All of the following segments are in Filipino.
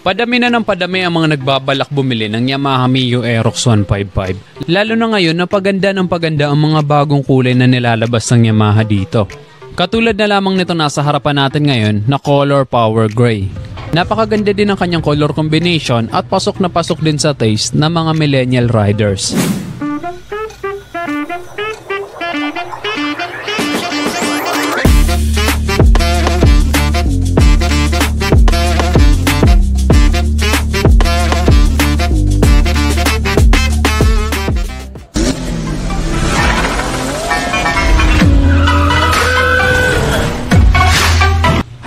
Padami na ng padami ang mga nagbabalak bumili ng Yamaha Mio Aerox 155. Lalo na ngayon na paganda ng paganda ang mga bagong kulay na nilalabas ng Yamaha dito. Katulad na lamang nito nasa harapan natin ngayon na Color Power Gray. Napakaganda din ang kanyang color combination at pasok na pasok din sa taste ng mga millennial riders.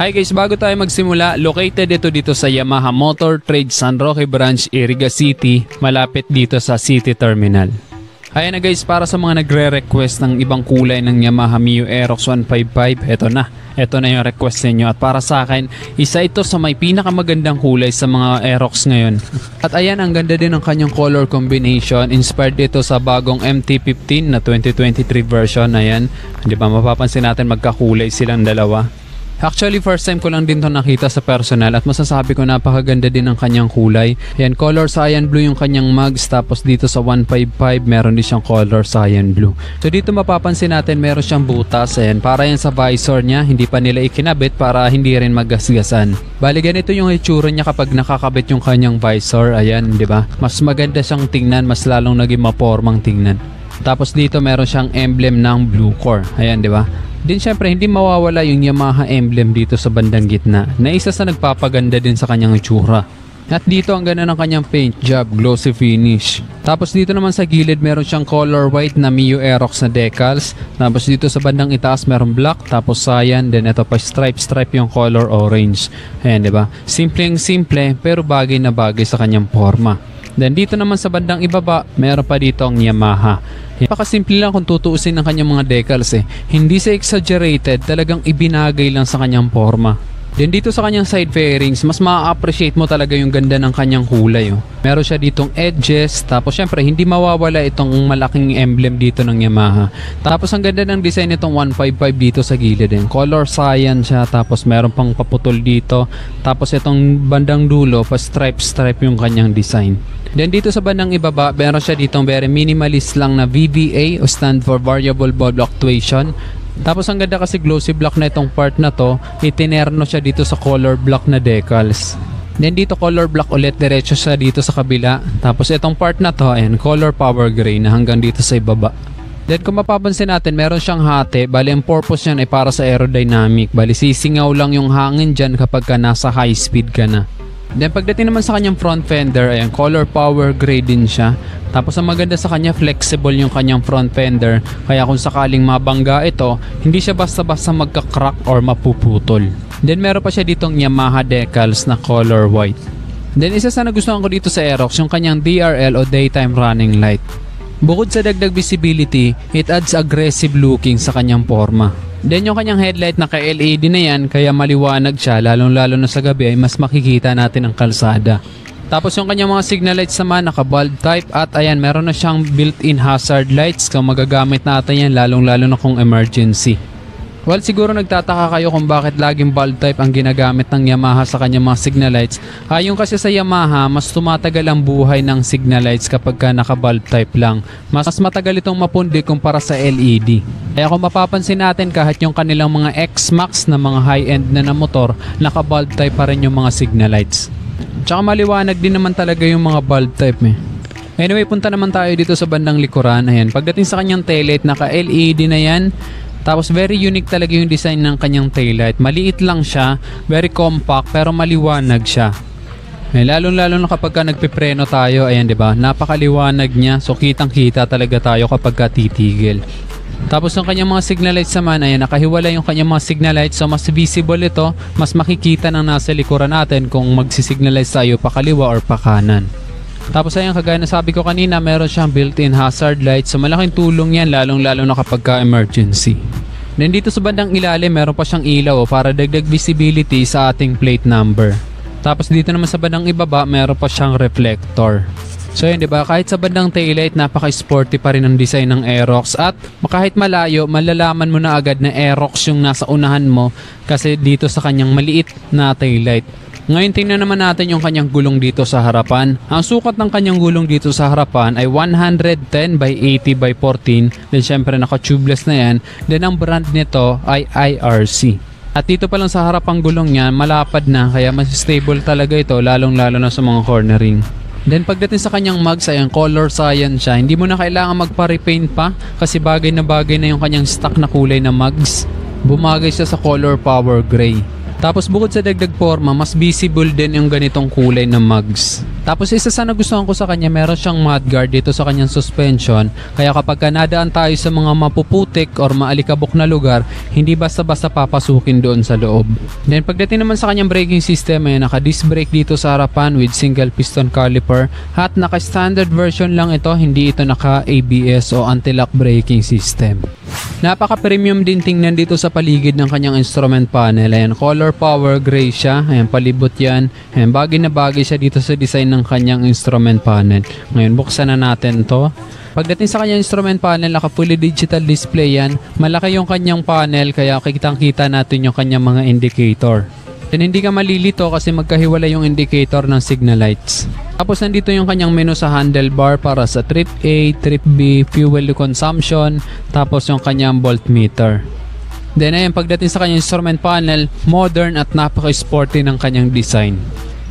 Hi guys, bago tayo magsimula, located ito dito sa Yamaha Motor Trade San Roque Branch, Iriga City, malapit dito sa City Terminal. Ayan na guys, para sa mga nagre-request ng ibang kulay ng Yamaha Mio Aerox 155, eto na yung request ninyo. At para sa akin, isa ito sa may pinakamagandang kulay sa mga Aerox ngayon. At ayan, ang ganda din ng kanyang color combination, inspired ito sa bagong MT-15 na 2023 version. Ayan, di ba mapapansin natin magkakulay silang dalawa. Actually, first time ko lang din to nakita sa personal at masasabi ko napakaganda din ng kanyang kulay. Ayan, color cyan blue yung kanyang mugs, tapos dito sa 155 meron din siyang color cyan blue. So dito mapapansin natin meron siyang butas, ayan, para yan sa visor niya, hindi pa nila ikinabit para hindi rin maggasgasan. Bali ganito yung itsura niya kapag nakakabit yung kanyang visor, ayan, di ba? Mas maganda siyang tingnan, mas lalong naging mapormang tingnan. Tapos dito meron siyang emblem ng Blue Core, ayan, di ba? Din syempre hindi mawawala yung Yamaha emblem dito sa bandang gitna na isa sa nagpapaganda din sa kanyang itsura. At dito ang ganda ng kanyang paint job, glossy finish. Tapos dito naman sa gilid meron siyang color white na Mio Aerox na decals. Tapos dito sa bandang itaas meron black, tapos cyan, then ito pa stripe yung color orange. Ayan, di ba? Simpleng simple pero bagay na bagay sa kanyang forma. Then dito naman sa bandang ibaba, meron pa dito ang Yamaha. Napakasimple lang kung tutuusin ng kanyang mga decals eh. Hindi sa exaggerated, talagang ibinagay lang sa kanyang forma. Then dito sa kanyang side fairings, mas ma-appreciate mo talaga yung ganda ng kanyang kulay. Oh. Meron siya ditong edges, tapos syempre hindi mawawala itong malaking emblem dito ng Yamaha. Tapos ang ganda ng design nitong 155 dito sa gilid din. Color cyan siya, tapos meron pang paputol dito. Tapos itong bandang dulo, pa stripe yung kanyang design. Then dito sa bandang ibaba, meron siya ditong very minimalist lang na VVA o stand for Variable Ball Fluctuation. Tapos ang ganda kasi glossy black na itong part na to, itinerno siya dito sa color black na decals. Then dito color black ulit, diretso siya dito sa kabila. Tapos itong part na to, ayan, color power gray na hanggang dito sa ibaba. Then kung mapapansin natin, meron siyang hati. Bali ang purpose niyan ay para sa aerodynamic. Bali sisingaw lang yung hangin dyan kapag ka nasa high speed ka na. Then pagdating naman sa kanyang front fender, ayan, color power gray din siya. Tapos ang maganda sa kanya, flexible yung kanyang front fender. Kaya kung sakaling mabangga ito, hindi siya basta-basta magka-crack or mapuputol. Then meron pa siya ditong Yamaha decals na color white. Then isa sa nagustuhan ko dito sa Aerox, yung kanyang DRL o daytime running light. Bukod sa dagdag visibility, it adds aggressive looking sa kanyang forma. Then yung kanyang headlight na ka-LED na yan, kaya maliwanag siya, lalong-lalo na sa gabi ay mas makikita natin ang kalsada. Tapos yung kanyang mga signal lights naman, naka-bulb type, at ayan, meron na siyang built-in hazard lights kung magagamit natin yan, lalong-lalo na kung emergency. Well, siguro nagtataka kayo kung bakit laging bulb type ang ginagamit ng Yamaha sa kanyang mga signal lights. Ayon kasi sa Yamaha, mas tumatagal ang buhay ng signal lights kapag ka naka-bulb type lang. Mas matagal itong mapundi kumpara sa LED. Kaya kung mapapansin natin, kahit yung kanilang mga X-Max na mga high-end na motor, naka-bulb type pa rin yung mga signal lights. Tsaka maliwanag din naman talaga yung mga bulb type eh. Anyway, punta naman tayo dito sa bandang likuran. Ayan, pagdating sa kanyang taillight, naka-LED na yan. Tapos very unique talaga yung design ng kanyang taillight. Maliit lang siya, very compact, pero maliwanag siya. Lalo-lalo na kapag ka nagpipreno tayo, ayan, 'di ba? Napakaliwanag niya. So kitang-kita talaga tayo kapag ka titigil. Tapos yung kanyang mga signal lights naman, ayan, nakahiwala yung kanyang mga signal lights. So mas visible ito, mas makikita ng nasa likuran natin kung magsisignalize tayo pa kaliwa or pa kanan. Tapos ayun, kagaya na sabi ko kanina, meron siyang built-in hazard light. So malaking tulong yan, lalong-lalo na kapag ka-emergency. Then dito sa bandang ilalim, meron pa siyang ilaw para dagdag visibility sa ating plate number. Tapos dito naman sa bandang ibaba, meron pa siyang reflector. So yun, diba? Kahit sa bandang taillight, napaka-sporty pa rin ang design ng Aerox. At kahit malayo, malalaman mo na agad na Aerox yung nasa unahan mo kasi dito sa kanyang maliit na taillight. Ngayon tingnan naman natin yung kanyang gulong dito sa harapan. Ang sukat ng kanyang gulong dito sa harapan ay 110 by 80 by 14. Then syempre naka-tubeless na yan. Then ang brand nito ay IRC. At dito pa lang sa harapang gulong niya, malapad na kaya mas stable talaga ito lalong lalo na sa mga cornering. Then pagdating sa kanyang mugs ay ang color cyan siya. Hindi mo na kailangan magpa-repaint pa kasi bagay na yung kanyang stock na kulay na mugs. Bumagay siya sa color power gray. Tapos bukod sa dagdag forma, mas visible din yung ganitong kulay na mugs. Tapos isa sa nagustuhan ko sa kanya, meron siyang mudguard dito sa kanyang suspension. Kaya kapag nadaan tayo sa mga mapuputik or maalikabok na lugar, hindi basta-basta papasukin doon sa loob. Then pagdating naman sa kanyang braking system, ay naka-disc brake dito sa harapan with single piston caliper. At naka-standard version lang ito, hindi ito naka-ABS o anti-lock braking system. Napaka-premium din tingnan dito sa paligid ng kanyang instrument panel. Ayan, color power gray siya. Ayan, palibot yan. Ayan, bagay na bagay siya dito sa design ng kanyang instrument panel. Ngayon, buksan na natin to. Pagdating sa kanyang instrument panel, naka fully digital display yan. Malaki yung kanyang panel kaya kitang-kita natin yung kanyang mga indicator. Then hindi ka malilito kasi magkahiwala yung indicator ng signal lights. Tapos nandito yung kanyang menu sa handlebar para sa trip A, trip B, fuel consumption, tapos yung kanyang voltmeter. Then ayun, pagdating sa kanyang instrument panel, modern at napaka-sporty ng kanyang design.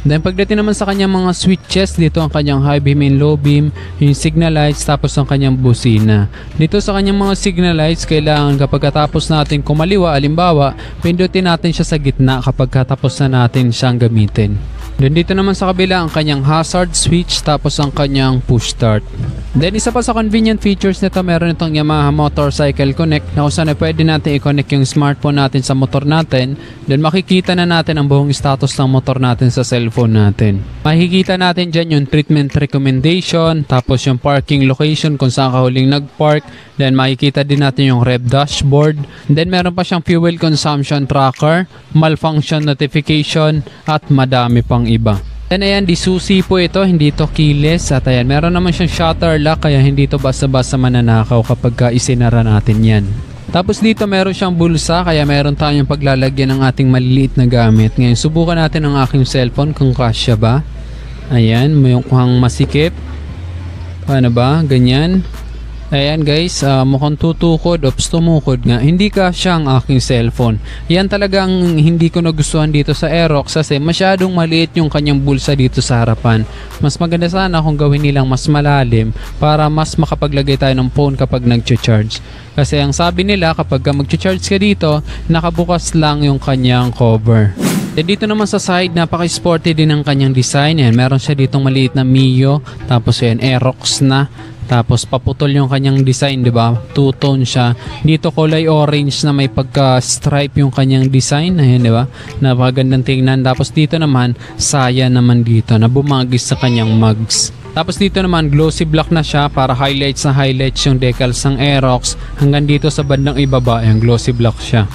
Then pagdating naman sa kanyang mga switches, dito ang kanyang high beam and low beam, yung signal lights, tapos ang kanyang busina. Dito sa kanyang mga signal lights, kailangan kapag katapos natin kumaliwa, alimbawa, pindutin natin siya sa gitna kapag katapos na natin siyang gamitin. Then dito naman sa kabila ang kanyang hazard switch, tapos ang kanyang push start. Then isa pa sa convenient features nito, meron itong Yamaha Motorcycle Connect na kung saan pwede natin i-connect yung smartphone natin sa motor natin. Then makikita na natin ang buong status ng motor natin sa cellphone natin. Makikita natin dyan yung treatment recommendation, tapos yung parking location kung saan ka huling nag-park. Then makikita din natin yung rev dashboard. Then meron pa siyang fuel consumption tracker, malfunction notification, at madami pang iba. Then ayan, di susi po ito, hindi ito keyless. At ayan, meron naman siyang shutter lock kaya hindi ito basta-basta mananakaw kapag isinara natin yan. Tapos dito meron siyang bulsa kaya meron tayong paglalagyan ng ating maliliit na gamit. Ngayon, subukan natin ang aking cellphone kung kasya ba. Ayan, mukhang masikip. Paano ba? Ganyan. Ayan guys, mukhang tutukod, tumukod nga. Hindi kasya ang aking cellphone. Yan talagang hindi ko nagustuhan dito sa Aerox kasi masyadong maliit yung kanyang bulsa dito sa harapan. Mas maganda sana kung gawin nilang mas malalim para mas makapaglagay tayo ng phone kapag nag-charge. Kasi ang sabi nila kapag mag-charge ka dito, nakabukas lang yung kanyang cover. Then dito naman sa side, napaka-sporty din ang kanyang design. Yan, meron siya ditong maliit na Mio, tapos yan Aerox na. Tapos paputol yung kanyang design, 'di ba? Two-tone siya. Dito kulay orange na may pagka-stripe yung kanyang design, ayan 'di ba? Napakagandang tingnan. Tapos dito naman, saya naman dito na bumagis sa kanyang mugs. Tapos dito naman glossy black na siya para highlights na highlights yung decals ng Aerox. Hanggang dito sa bandang ibaba, yung glossy black siya.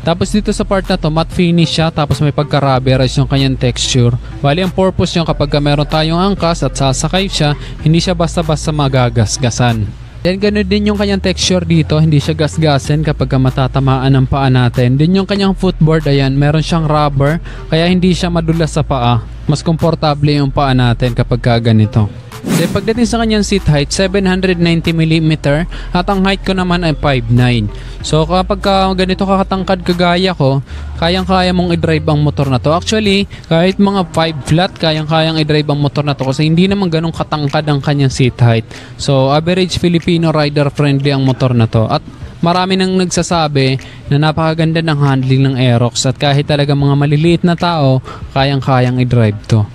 Tapos dito sa part na to, matte finish siya, tapos may pagka-rubberize yung kanyang texture. Bali ang purpose yung kapag meron tayong angkas at sasakay siya, hindi siya basta-basta magagasgasan. Then ganoon din yung kanyang texture dito, hindi siya gasgasin kapag matatamaan ng paa natin. Then yung kanyang footboard, ayan, meron siyang rubber, kaya hindi siya madulas sa paa. Mas komportable yung paa natin kapag ganito. Then pagdating sa kanyang seat height, 790mm at ang height ko naman ay 5'9". So kapag ganito kakatangkad kagaya ko, kayang-kaya mong i-drive ang motor na to. Actually, kahit mga 5 flat, kayang-kayang i-drive ang motor na to kasi hindi naman ganun katangkad ang kanyang seat height. So average Filipino rider friendly ang motor na to. At marami nang nagsasabi na napakaganda ng handling ng Aerox at kahit talaga mga maliliit na tao, kayang-kayang i-drive to.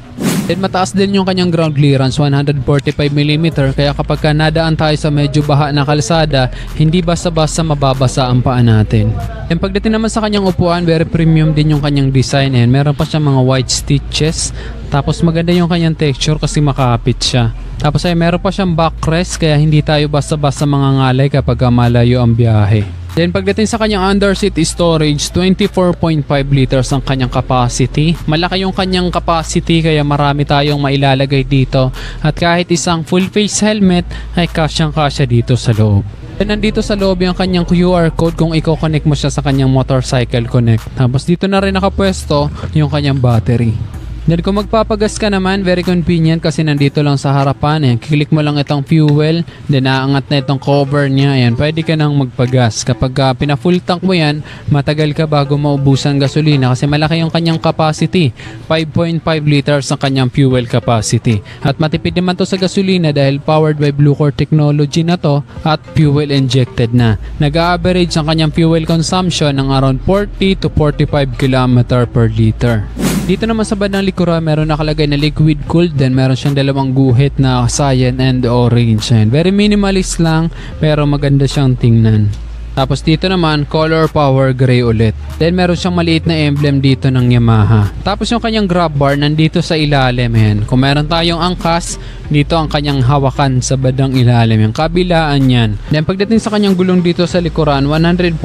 Then mataas din yung kanyang ground clearance, 145mm, kaya kapag nadaan tayo sa medyo baha na kalsada, hindi basta-basta mababasa ang paa natin. And pagdating naman sa kanyang upuan, very premium din yung kanyang design. And meron pa siyang mga white stitches. Tapos maganda yung kanyang texture kasi makapit siya. Tapos ay meron pa siyang backrest kaya hindi tayo basta-basta mangangalay kapag malayo ang biyahe. Then pagdating sa kanyang underseat storage, 24.5 liters ang kanyang capacity. Malaki yung kanyang capacity kaya marami tayong mailalagay dito. At kahit isang full face helmet ay kasyang-kasya dito sa loob. Then nandito sa loob yung kanyang QR code kung i-connect mo siya sa kanyang Motorcycle Connect. Tapos dito na rin nakapwesto yung kanyang battery. Then kung magpapagas ka naman, very convenient kasi nandito lang sa harapan. Ayan, kiklik mo lang itong fuel, then aangat na itong cover niya. Ayan, pwede ka nang magpagas. Kapag pina-full tank mo yan, matagal ka bago maubusan gasolina kasi malaki yung kanyang capacity. 5.5 liters ang kanyang fuel capacity. At matipid naman to sa gasolina dahil powered by Bluecor technology na to at fuel injected na. Nag-average ang kanyang fuel consumption ng around 40 to 45 km per liter. Dito naman sa bandang likuran, meron nakalagay na liquid cooled, then meron siyang dalawang guhit na cyan and orange. Very minimalist lang pero maganda siyang tingnan. Tapos dito naman, color power gray ulit. Then meron siyang maliit na emblem dito ng Yamaha. Tapos yung kanyang grab bar nandito sa ilalim. Yan. Kung meron tayong angkas, dito ang kanyang hawakan sa bandang ilalim. Yung kabilaan yan. Then pagdating sa kanyang gulong dito sa likuran, 140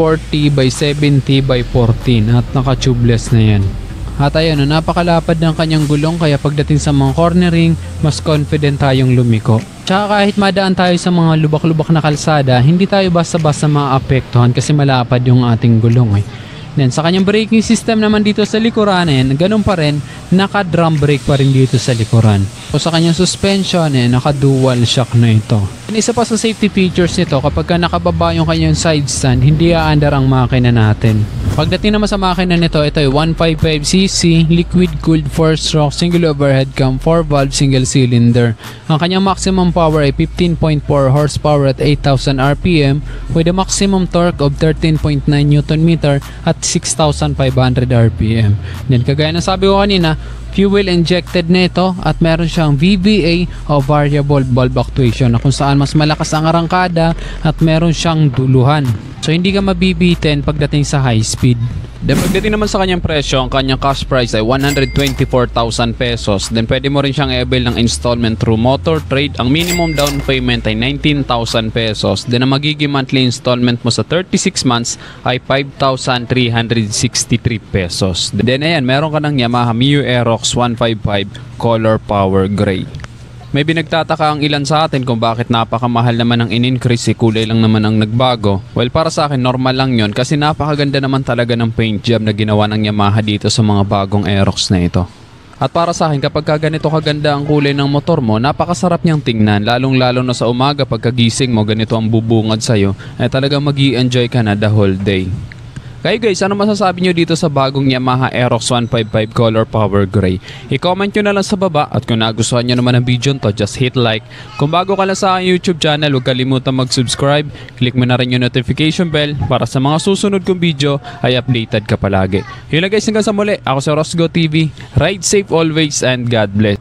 by 70 by 14 at naka-tubeless na yan. At ayun, napakalapad ng kanyang gulong kaya pagdating sa mga cornering, mas confident tayong lumiko. Tsaka kahit madaan tayo sa mga lubak-lubak na kalsada, hindi tayo basta-basta maapektuhan kasi malapad yung ating gulong. Then sa kanyang braking system naman dito sa likuran, ganun pa rin, naka-drum brake pa rin dito sa likuran. O sa kanyang suspension, naka-dual shock na ito. And isa pa sa safety features nito, kapag ka nakababa yung kanyang side stand, hindi aandar ang makina natin. Pagdating naman sa makina nito, ito ay 155cc, liquid-cooled 4-stroke, single overhead cam, 4-valve, single cylinder. Ang kanyang maximum power ay 15.4 horsepower at 8,000 RPM with a maximum torque of 13.9 Nm at 6,500 RPM. Then kagaya ng sabi ko kanina, fuel injected nito at meron siyang VVA o variable valve actuation na kung saan mas malakas ang arangkada at meron siyang duluhan. So hindi ka mabibitin pagdating sa high speed. Then pagdating naman sa kanyang presyo, ang kanyang cash price ay 124,000 pesos. Then pwede mo rin siyang i-avail ng installment through Motor Trade. Ang minimum down payment ay 19,000 pesos. Then ang magiging monthly installment mo sa 36 months ay 5,363 pesos. Then ayan, meron ka ng Yamaha Mio Aerox 155 Color Power Gray. May binagtataka ang ilan sa atin kung bakit napakamahal naman ang in-increase, kulay lang naman ang nagbago. Well, para sa akin normal lang yon kasi napakaganda naman talaga ng paint job na ginawa ng Yamaha dito sa mga bagong Aerox na ito. At para sa akin, kapag ganito kaganda ang kulay ng motor mo, napakasarap niyang tingnan, lalong-lalo na sa umaga pagkagising mo, ganito ang bubungad sa'yo, ay talagang mag-i-enjoy ka na the whole day. Kayo guys, ano masasabi nyo dito sa bagong Yamaha Aerox 155 Color Power Gray? I-comment nyo na lang sa baba at kung nagustuhan nyo naman ang video to, just hit like. Kung bago ka lang sa aking YouTube channel, huwag kalimutan mag-subscribe. Click mo na rin yung notification bell para sa mga susunod kong video ay updated ka palagi. Yun lang guys, hanggang sa muli. Ako si Rosgo TV. Ride safe always and God bless.